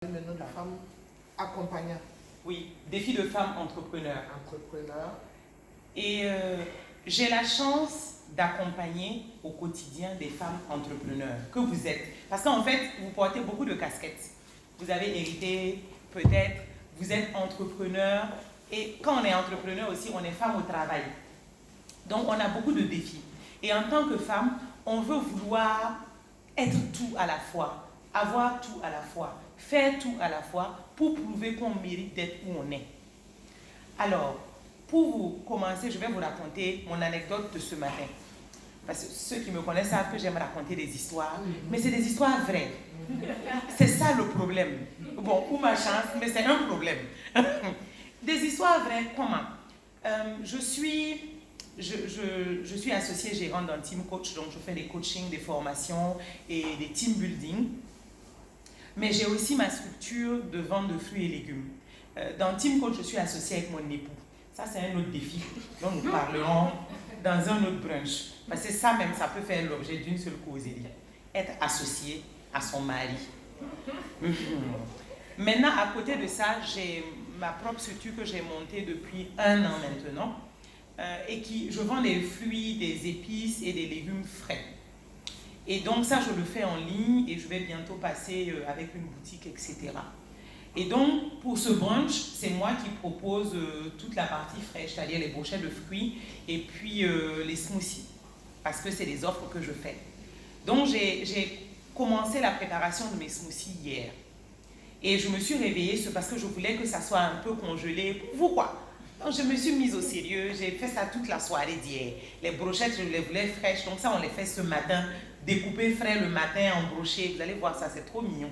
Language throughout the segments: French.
Maintenant, la femme accompagnante. Oui, défi de femme entrepreneur. Entrepreneur. Et j'ai la chance d'accompagner au quotidien des femmes entrepreneurs que vous êtes. Parce qu'en fait, vous portez beaucoup de casquettes. Vous avez hérité, peut-être, vous êtes entrepreneur. Et quand on est entrepreneur aussi, on est femme au travail. Donc, on a beaucoup de défis. Et en tant que femme, on veut vouloir être tout à la fois, avoir tout à la fois, faire tout à la fois pour prouver qu'on mérite d'être où on est. Alors, pour vous commencer, je vais vous raconter mon anecdote de ce matin. Parce que ceux qui me connaissent savent que j'aime raconter des histoires, mais c'est des histoires vraies. C'est ça le problème. Bon, ou ma chance, mais c'est un problème. Des histoires vraies, comment je suis associée gérante d'un team coach, donc je fais des coachings, des formations et des team building. Mais j'ai aussi ma structure de vente de fruits et légumes. Dans Team Coach, je suis associée avec mon époux. Ça, c'est un autre défi dont nous parlerons dans un autre brunch. Parce que ça même, ça peut faire l'objet d'une seule causerie. Être associé à son mari. Maintenant, à côté de ça, j'ai ma propre structure que j'ai montée depuis 1 an maintenant. Et je vends des fruits, des épices et des légumes frais. Et donc ça, je le fais en ligne et je vais bientôt passer avec une boutique, etc. Et donc, pour ce brunch, c'est moi qui propose toute la partie fraîche, c'est-à-dire les brochettes de fruits et puis les smoothies, parce que c'est des offres que je fais. Donc, j'ai commencé la préparation de mes smoothies hier. Et je me suis réveillée, c'est parce que je voulais que ça soit un peu congelé. Pour vous, quoi? Donc, je me suis mise au sérieux, j'ai fait ça toute la soirée d'hier. Les brochettes, je les voulais fraîches, donc ça, on les fait ce matin, découpées frais le matin en brochets. Vous allez voir ça, c'est trop mignon.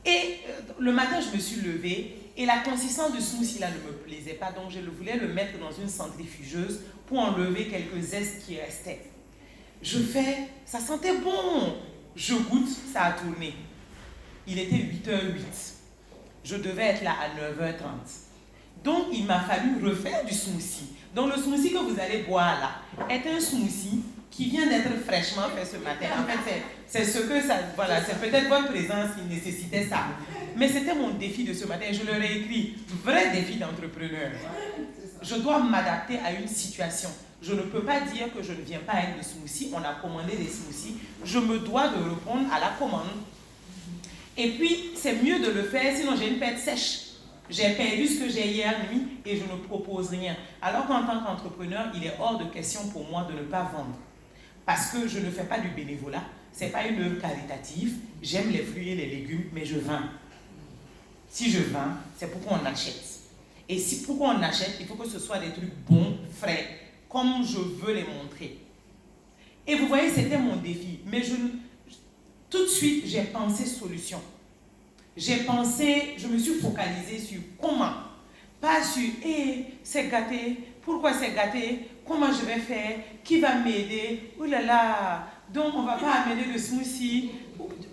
Et le matin, je me suis levée et la consistance du smoothie là ne me plaisait pas, donc je voulais le mettre dans une centrifugeuse pour enlever quelques zestes qui restaient. Je fais, ça sentait bon. Je goûte, ça a tourné. Il était 8h08. Je devais être là à 9h30. Donc, il m'a fallu refaire du smoothie. Donc, le smoothie que vous allez boire là est un smoothie qui vient d'être fraîchement fait ce matin. En fait, c'est ce que ça... Voilà, c'est peut-être votre présence qui nécessitait ça. Mais c'était mon défi de ce matin. Je leur ai écrit, vrai défi d'entrepreneur. Je dois m'adapter à une situation. Je ne peux pas dire que je ne viens pas avec des smoothies. On a commandé des smoothies. Je me dois de répondre à la commande. Et puis, c'est mieux de le faire, sinon j'ai une perte sèche. J'ai perdu ce que j'ai hier nuit et je ne propose rien. Alors qu'en tant qu'entrepreneur, il est hors de question pour moi de ne pas vendre. Parce que je ne fais pas du bénévolat, ce n'est pas une œuvre caritative. J'aime les fruits et les légumes, mais je vends. Si je vends, c'est pour qu'on achète. Et si pour qu'on achète, il faut que ce soit des trucs bons, frais, comme je veux les montrer. Et vous voyez, c'était mon défi. Mais tout de suite, j'ai pensé solution. Je me suis focalisée sur comment. Pas sur, c'est gâté, pourquoi c'est gâté, comment je vais faire, qui va m'aider, oh là là, donc on ne va pas amener de smoothie.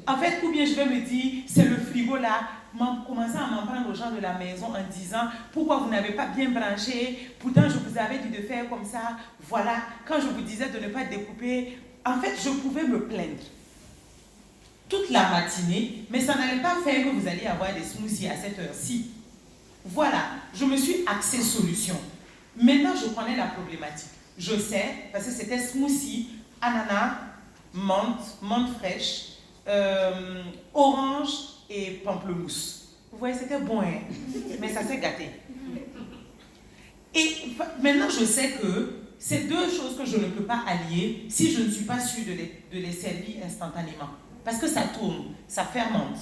En fait, ou bien je vais me dire, c'est le frigo là, commencer à m'en prendre aux gens de la maison en disant, pourquoi vous n'avez pas bien branché, pourtant je vous avais dit de faire comme ça, voilà, quand je vous disais de ne pas découper, en fait, je pouvais me plaindre toute la matinée, mais ça n'allait pas faire que vous alliez avoir des smoothies à cette heure-ci. Voilà, je me suis axée solution. Maintenant, je connais la problématique. Je sais, parce que c'était smoothie, ananas, menthe fraîche, orange et pamplemousse. Vous voyez, c'était bon, hein? Mais ça s'est gâté. Et maintenant, je sais que c'est 2 choses que je ne peux pas allier si je ne suis pas sûre de les servir instantanément. Parce que ça tourne, ça fermente.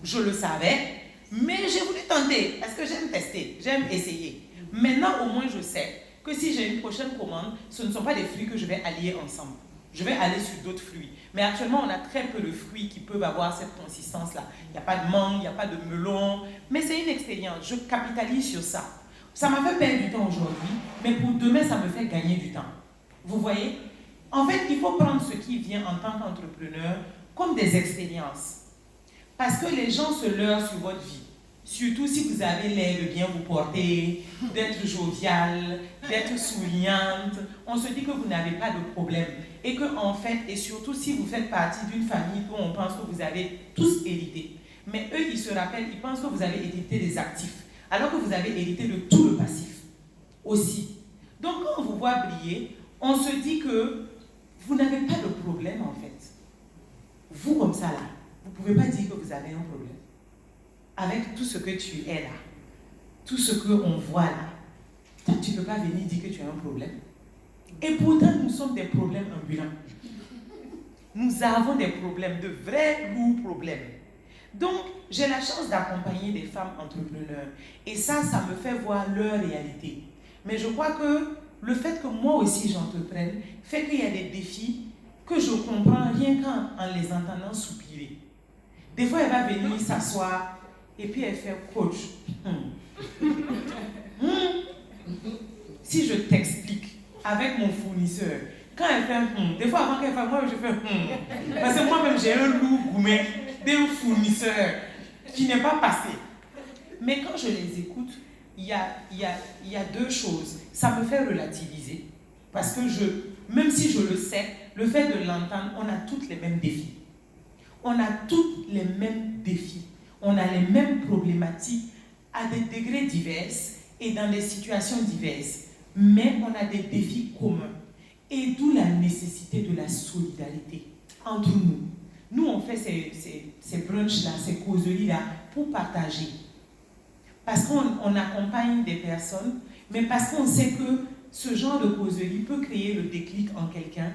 Je le savais, mais j'ai voulu tenter, parce que j'aime tester, j'aime essayer. Maintenant, au moins, je sais que si j'ai une prochaine commande, ce ne sont pas des fruits que je vais allier ensemble. Je vais aller sur d'autres fruits. Mais actuellement, on a très peu de fruits qui peuvent avoir cette consistance-là. Il n'y a pas de mangue, il n'y a pas de melon, mais c'est une expérience. Je capitalise sur ça. Ça m'a fait perdre du temps aujourd'hui, mais pour demain, ça me fait gagner du temps. Vous voyez? En fait, il faut prendre ce qui vient en tant qu'entrepreneur comme des expériences. Parce que les gens se leurrent sur votre vie. Surtout si vous avez l'air de bien vous porter, d'être jovial, d'être souriante. On se dit que vous n'avez pas de problème. Et que en fait, et surtout si vous faites partie d'une famille où on pense que vous avez tous hérité. Mais eux, ils se rappellent, ils pensent que vous avez hérité des actifs, alors que vous avez hérité de tout le passif aussi. Donc quand on vous voit briller, on se dit que vous n'avez pas de problème en fait. Vous comme ça là, vous ne pouvez pas dire que vous avez un problème. Avec tout ce que tu es là, tout ce qu'on voit là, toi tu ne peux pas venir dire que tu as un problème. Et pourtant nous sommes des problèmes ambulants. Nous avons des problèmes, de vrais lourds problèmes. Donc j'ai la chance d'accompagner des femmes entrepreneurs. Et ça me fait voir leur réalité. Mais je crois que le fait que moi aussi j'entreprenne fait qu'il y a des défis que je comprends rien qu'en les entendant soupirer. Des fois, elle va venir s'asseoir et puis elle fait coach. Si je t'explique avec mon fournisseur, quand elle fait des fois avant qu'elle fasse, moi je fais parce que moi-même j'ai un lourd gourmet d'un fournisseur qui n'est pas passé. Mais quand je les écoute, il y a deux choses. Ça me fait relativiser. Parce que même si je le sais, le fait de l'entendre, on a tous les mêmes défis. On a tous les mêmes défis. On a les mêmes problématiques à des degrés divers et dans des situations diverses. Mais on a des défis communs. Et d'où la nécessité de la solidarité entre nous. Nous, on fait ces brunchs-là, ces causeries-là pour partager. Parce qu'on accompagne des personnes, mais parce qu'on sait que ce genre de causerie peut créer le déclic en quelqu'un.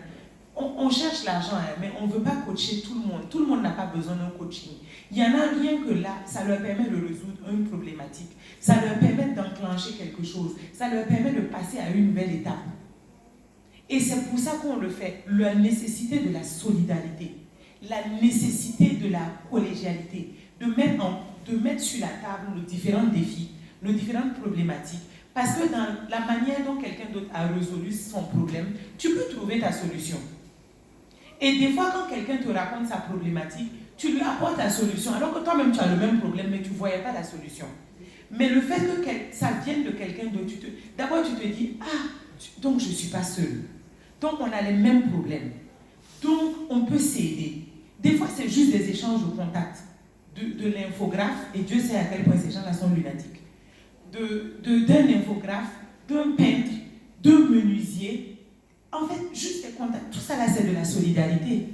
On cherche l'argent, mais on ne veut pas coacher tout le monde. Tout le monde n'a pas besoin d'un coaching. Il y en a rien que là, ça leur permet de résoudre une problématique. Ça leur permet d'enclencher quelque chose. Ça leur permet de passer à une nouvelle étape. Et c'est pour ça qu'on le fait. La nécessité de la solidarité, la nécessité de la collégialité, de mettre sur la table nos différents défis, nos différentes problématiques. Parce que dans la manière dont quelqu'un d'autre a résolu son problème, tu peux trouver ta solution. Et des fois, quand quelqu'un te raconte sa problématique, tu lui apportes la solution, alors que toi-même tu as le même problème, mais tu ne voyais pas la solution. Mais le fait que ça vienne de quelqu'un d'autre, d'abord tu te dis, donc je ne suis pas seule. Donc on a les mêmes problèmes. Donc on peut s'aider. Des fois, c'est juste des échanges de contacts. De l'infographe, et Dieu sait à quel point ces gens-là sont lunatiques, d'un infographe, d'un peintre, d'un menuisier. En fait, juste des contacts. Tout ça là, c'est de la solidarité.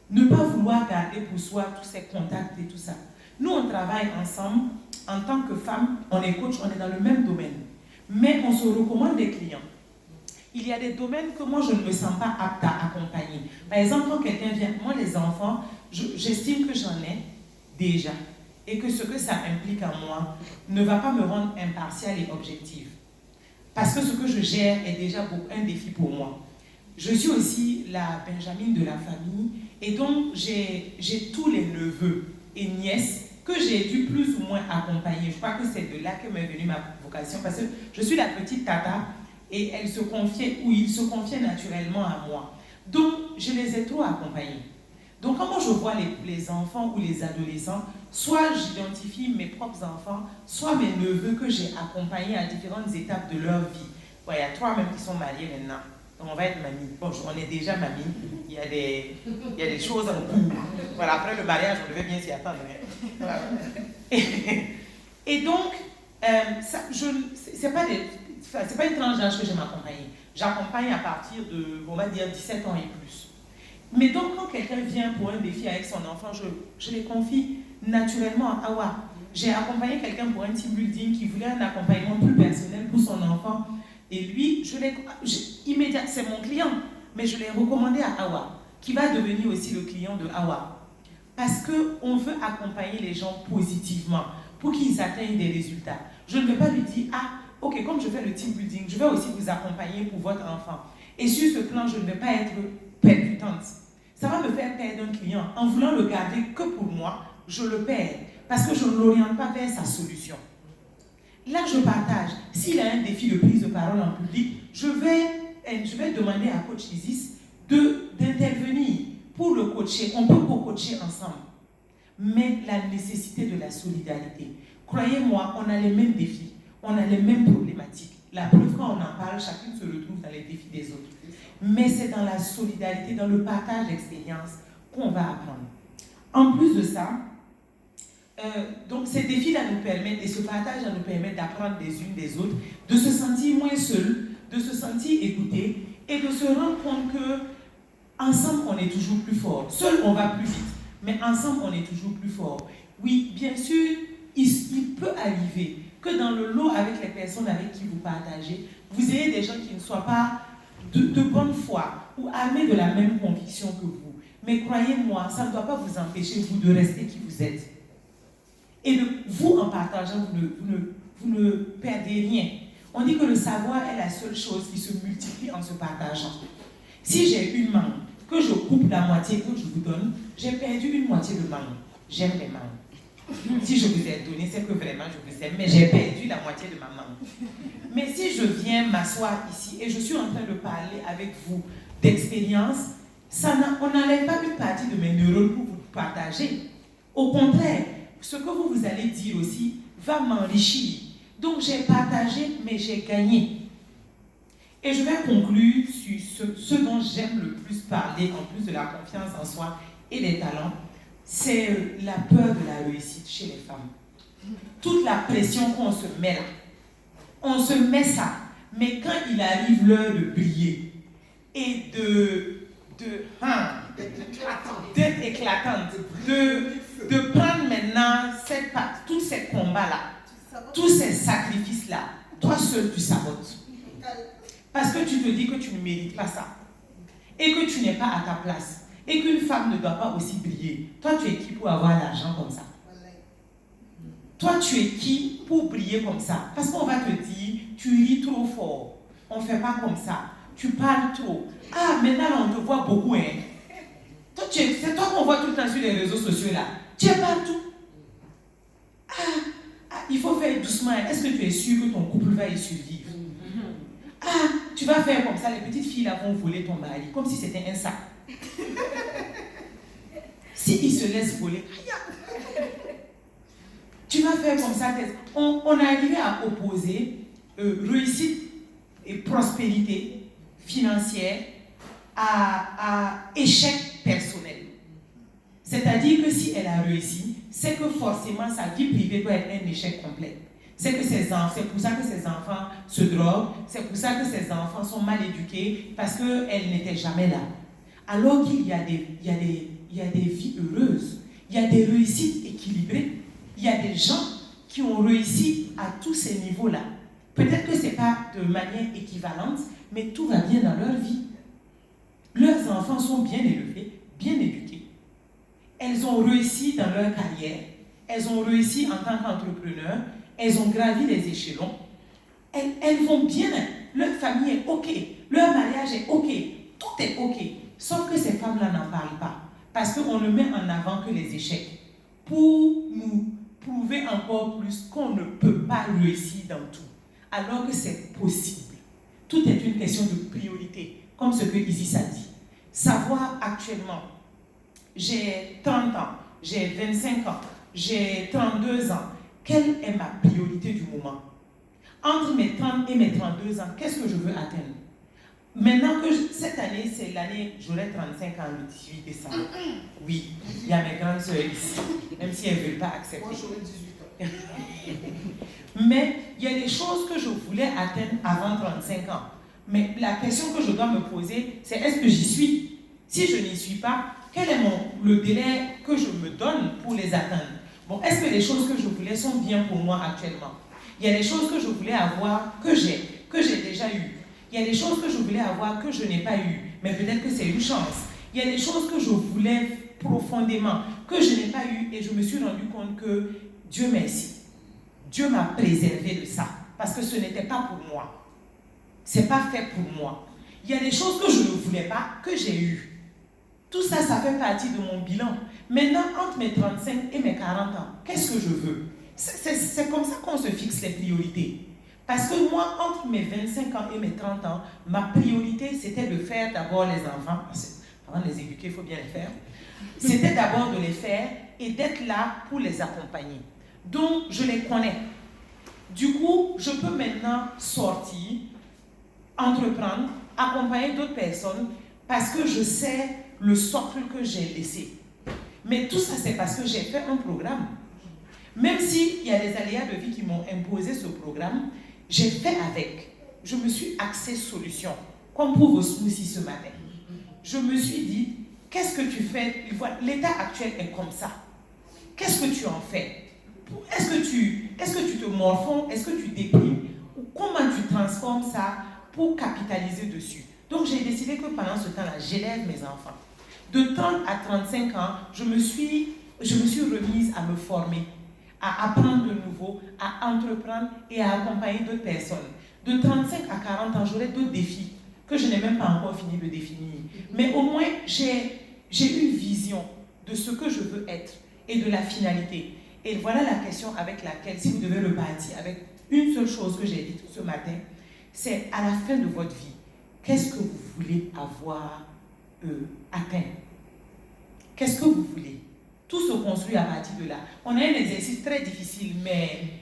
Ne pas vouloir garder pour soi tous ces contacts et tout ça. Nous, on travaille ensemble. En tant que femmes, on est coach, on est dans le même domaine. Mais on se recommande des clients. Il y a des domaines que moi, je ne me sens pas apte à accompagner. Par exemple, quand quelqu'un vient, moi, les enfants, j'estime que j'en ai déjà. Et que ce que ça implique en moi ne va pas me rendre impartiale et objective. Parce que ce que je gère est déjà un défi pour moi. Je suis aussi la Benjamine de la famille. Et donc, j'ai tous les neveux et nièces que j'ai dû plus ou moins accompagner. Je crois que c'est de là que m'est venue ma vocation. Parce que je suis la petite tata et elle se confiait, ou il se confiait naturellement à moi. Donc, je les ai trop accompagnés. Donc, quand moi je vois les enfants ou les adolescents, soit j'identifie mes propres enfants, soit mes neveux que j'ai accompagnés à différentes étapes de leur vie. Bon, il y a 3 même qui sont mariés maintenant. Donc, on va être mamie. Bon, on est déjà mamie. Il y a des choses en cours. Voilà, après le mariage, on devait bien s'y attendre. Voilà. Et donc, c'est pas une tranche d'âge que j'aime accompagner. J'accompagne à partir de, on va dire, 17 ans et plus. Mais donc, quand quelqu'un vient pour un défi avec son enfant, je les confie naturellement à Awa. J'ai accompagné quelqu'un pour un team building qui voulait un accompagnement plus personnel pour son enfant. Et lui, immédiatement, c'est mon client, mais je l'ai recommandé à Awa, qui va devenir aussi le client de Awa. Parce qu'on veut accompagner les gens positivement pour qu'ils atteignent des résultats. Je ne vais pas lui dire, ok, comme je fais le team building, je vais aussi vous accompagner pour votre enfant. Et sur ce plan, je ne vais pas être percutante. Ça va me faire perdre un client. En voulant le garder que pour moi, je le perds. Parce que je ne l'oriente pas vers sa solution. Là, je partage. S'il a un défi de prise de parole en public, je vais demander à Coach Isis d'intervenir pour le coacher. On peut co-coacher ensemble. Mais la nécessité de la solidarité. Croyez-moi, on a les mêmes défis. On a les mêmes problématiques. La preuve, quand on en parle, chacune se retrouve dans les défis des autres. Mais c'est dans la solidarité, dans le partage d'expériences qu'on va apprendre. En plus de ça, Donc ces défis-là nous permettent, et ce partage-là nous permet d'apprendre des unes des autres, de se sentir moins seul, de se sentir écouté et de se rendre compte que ensemble on est toujours plus fort. Seul on va plus vite, mais ensemble on est toujours plus fort. Oui, bien sûr, il peut arriver que dans le lot avec les personnes avec qui vous partagez, vous ayez des gens qui ne soient pas de bonne foi ou armés de la même conviction que vous. Mais croyez-moi, ça ne doit pas vous empêcher, vous, de rester qui vous êtes. Et vous, en partageant, vous ne perdez rien. On dit que le savoir est la seule chose qui se multiplie en se partageant. Si j'ai une mangue, que je coupe la moitié que je vous donne, j'ai perdu une moitié de mangue. J'aime les mangues. Si je vous ai donné, c'est que vraiment je vous aime, mais j'ai perdu la moitié de ma mangue. Mais si je viens m'asseoir ici et je suis en train de parler avec vous d'expérience, on n'enlève pas une partie de mes neurones pour vous partager. Au contraire, ce que vous allez dire aussi va m'enrichir. Donc j'ai partagé, mais j'ai gagné. Et je vais conclure sur ce dont j'aime le plus parler, en plus de la confiance en soi et des talents, c'est la peur de la réussite chez les femmes. Toute la pression qu'on se met là, on se met ça, mais quand il arrive l'heure de briller et d'être éclatante, de prendre maintenant tous ces combats-là, tous ces sacrifices-là, toi seul tu sabotes. Parce que tu te dis que tu ne mérites pas ça. Et que tu n'es pas à ta place. Et qu'une femme ne doit pas aussi briller. Toi, tu es qui pour avoir l'argent comme ça? Toi, tu es qui pour briller comme ça? Parce qu'on va te dire, tu ris trop fort. On ne fait pas comme ça. Tu parles trop. Ah, maintenant, on te voit beaucoup, hein? Toi, c'est toi qu'on voit tout le temps sur les réseaux sociaux, là. Tu es partout. Il faut faire doucement. Est-ce que tu es sûr que ton couple va y survivre? Ah, tu vas faire comme ça, les petites filles là vont voler ton mari, comme si c'était un sac. S'ils se laissent voler, tu vas faire comme ça. On est arrivé à opposer réussite et prospérité financière à échec personnel. C'est-à-dire que si elle a réussi, c'est que forcément sa vie privée doit être un échec complet. C'est pour ça que ses enfants se droguent, c'est pour ça que ses enfants sont mal éduqués, parce qu'elle n'était jamais là. Alors qu'il y a des vies heureuses, il y a des réussites équilibrées, il y a des gens qui ont réussi à tous ces niveaux-là. Peut-être que ce n'est pas de manière équivalente, mais tout va bien dans leur vie. Leurs enfants sont bien élevés, bien éduqués. Elles ont réussi dans leur carrière, elles ont réussi en tant qu'entrepreneurs, elles ont gravi les échelons, elles vont bien, leur famille est OK, leur mariage est OK, tout est OK. Sauf que ces femmes-là n'en parlent pas, parce qu'on ne met en avant que les échecs, pour nous prouver encore plus qu'on ne peut pas réussir dans tout, alors que c'est possible. Tout est une question de priorité, comme ce que Isis a dit. Savoir actuellement, j'ai 30 ans, j'ai 25 ans, j'ai 32 ans, quelle est ma priorité du moment? Entre mes 30 et mes 32 ans, qu'est-ce que je veux atteindre? Maintenant que cette année, c'est l'année, j'aurai 35 ans le 18 décembre. Oui, il y a mes grandes sœurs ici, même si elles ne veulent pas accepter. Moi, j'aurai 18 ans. Mais il y a des choses que je voulais atteindre avant 35 ans. Mais la question que je dois me poser, c'est est-ce que j'y suis? Si je n'y suis pas, quel est le délai que je me donne pour les atteindre? Bon, est-ce que les choses que je voulais sont bien pour moi actuellement? Il y a des choses que je voulais avoir, que j'ai déjà eues. Il y a des choses que je voulais avoir, que je n'ai pas eues. Mais peut-être que c'est une chance. Il y a des choses que je voulais profondément, que je n'ai pas eues. Et je me suis rendu compte que Dieu merci. Dieu m'a préservé de ça. Parce que ce n'était pas pour moi. Ce n'est pas fait pour moi. Il y a des choses que je ne voulais pas, que j'ai eues. Tout ça, ça fait partie de mon bilan. Maintenant, entre mes 35 et mes 40 ans, qu'est-ce que je veux? C'est comme ça qu'on se fixe les priorités. Parce que moi, entre mes 25 ans et mes 30 ans, ma priorité, c'était de faire d'abord les enfants. Avant de les éduquer, il faut bien les faire. C'était d'abord de les faire et d'être là pour les accompagner. Donc, je les connais. Du coup, je peux maintenant sortir, entreprendre, accompagner d'autres personnes parce que je sais le socle que j'ai laissé. Mais tout ça, c'est parce que j'ai fait un programme. Même s'il y a des aléas de vie qui m'ont imposé ce programme, j'ai fait avec. Je me suis axée solution, comme pour vos smoothies ce matin. Je me suis dit, qu'est-ce que tu fais? L'état actuel est comme ça. Qu'est-ce que tu en fais? Est-ce que tu te morfonds? Est-ce que tu déprimes? Ou comment tu transformes ça pour capitaliser dessus? Donc j'ai décidé que pendant ce temps-là, j'élève mes enfants. De 30 à 35 ans, je me suis remise à me former, à apprendre de nouveau, à entreprendre et à accompagner d'autres personnes. De 35 à 40 ans, j'aurai d'autres défis que je n'ai même pas encore fini de définir. Mais au moins, j'ai une vision de ce que je veux être et de la finalité. Et voilà la question avec laquelle, si vous devez repartir avec une seule chose que j'ai dite ce matin, c'est à la fin de votre vie, qu'est-ce que vous voulez avoir atteint? Qu'est-ce que vous voulez? Tout se construit à partir de là. On a un exercice très difficile, mais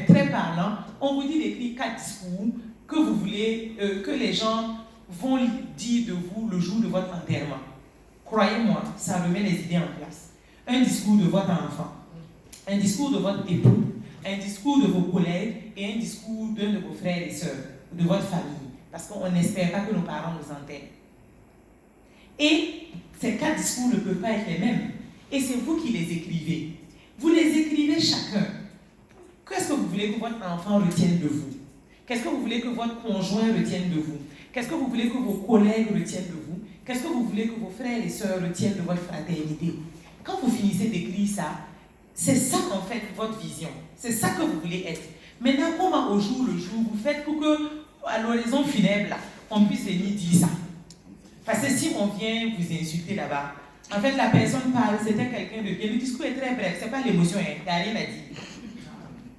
très parlant. On vous dit d'écrire 4 discours que vous voulez, que les gens vont dire de vous le jour de votre enterrement. Croyez-moi, ça remet les idées en place. Un discours de votre enfant, un discours de votre époux, un discours de vos collègues et un discours d'un de vos frères et sœurs, de votre famille. Parce qu'on n'espère pas que nos parents nous enterrent. Et ces 4 discours ne peuvent pas être les mêmes. Et c'est vous qui les écrivez. Vous les écrivez chacun. Qu'est-ce que vous voulez que votre enfant retienne de vous? Qu'est-ce que vous voulez que votre conjoint retienne de vous? Qu'est-ce que vous voulez que vos collègues retiennent de vous? Qu'est-ce que vous voulez que vos frères et sœurs retiennent de votre fraternité? Quand vous finissez d'écrire ça, c'est ça en fait votre vision. C'est ça que vous voulez être. Maintenant, comment au jour le jour vous faites pour que, à l'horizon funèbre, là, on puisse venir dire ça? Parce que si on vient vous insulter là-bas, en fait, la personne parle, c'était quelqu'un de bien. Le discours est très bref, c'est pas l'émotion, il n'y a rien à dire.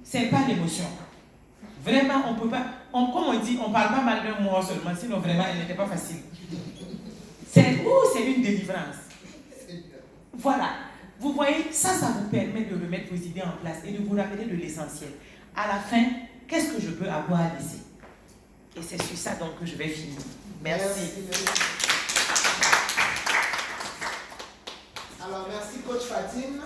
C'est pas l'émotion. Vraiment, on peut pas. Comme on dit, on ne parle pas mal d'un mot seulement, sinon vraiment, elle n'était pas facile. C'est une délivrance. Voilà. Vous voyez, ça vous permet de remettre vos idées en place et de vous rappeler de l'essentiel. À la fin, qu'est-ce que je peux avoir à laisser? Et c'est sur ça donc que je vais finir. Merci. Alors, merci, coach Fatine.